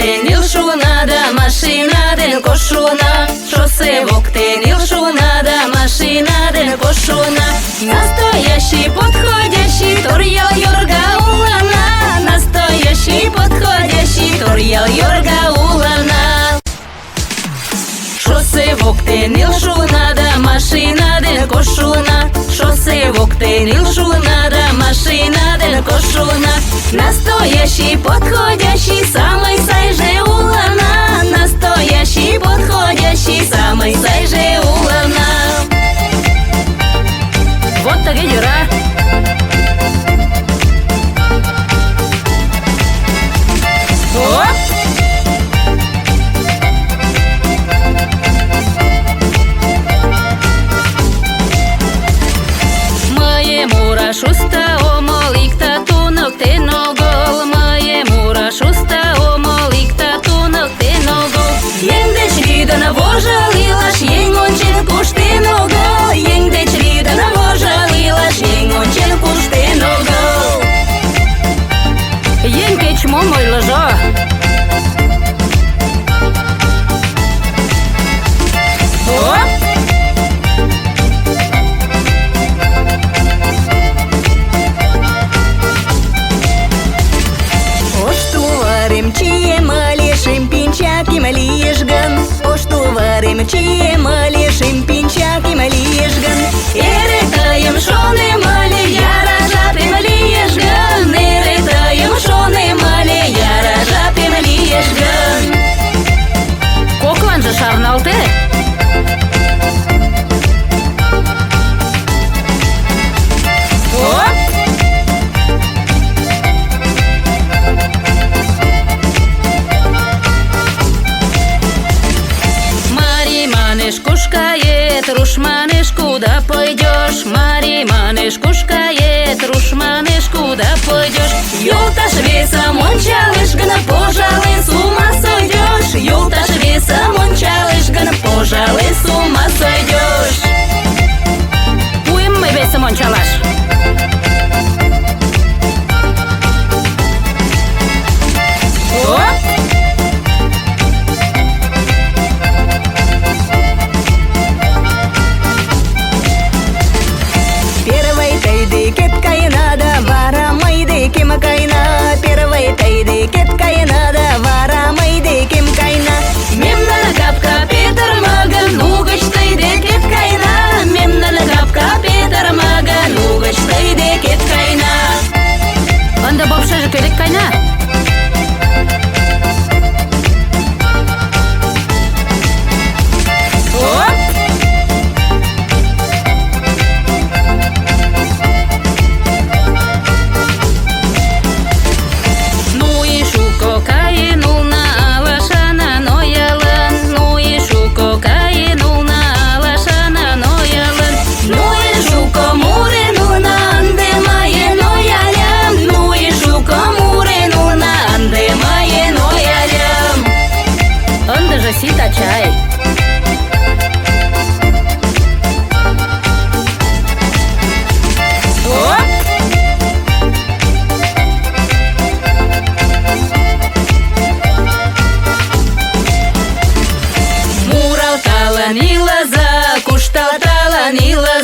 воктен илшуна да машина ден кошуна. Шоссе воктен илшуна да машина ден кошуна. Настоящий подходящий Торъял Йорга улана. Настоящий подходящий Торъял Йорга улана. Шоссе воктен илшуна да машина ден кошуна. Шоссе воктен илшуна да машина ден кошуна. Настоящий подходящий самый сайже улана. Настоящий подходящий самый сайже улана. Вот так и дела. Оп! Шуста омоликта тунок теногол. Моему шуста омоликта тунок теногол. Енгдеч лидана вожалилаш, енгончен куштеногол. Енгдеч лидана вожалилаш, енгончен куштеногол. Енгеч момой лажо. Оп! Чием алешим пинчаким лишган. Эретаем шоне мале яра жапим лишган. Эретаем шоне мале яра жапим лишган. Коклан же шарналте. Оп! Кушкает, рушманеш, куда пойдешь? Мари манеш, кушкает, рушманеш, куда пойдешь? Юлташ весом ончалыш, гана пожалуй, с ума сойдешь. Юлташ весом ончалыш, гана пожалуй, с ума сойдешь. Пуем мы весом ончалаш. Оп! Первой тайды кеткай надо, вара майды кем кайна. Мемнан капка Петр маган, нугач тайды кеткайна. Мемнан капка Петр маган, нугач тайды кеткайна. Анда бапша же керек кайна. Чай. Оп! Мурал таланила за, куштал таланила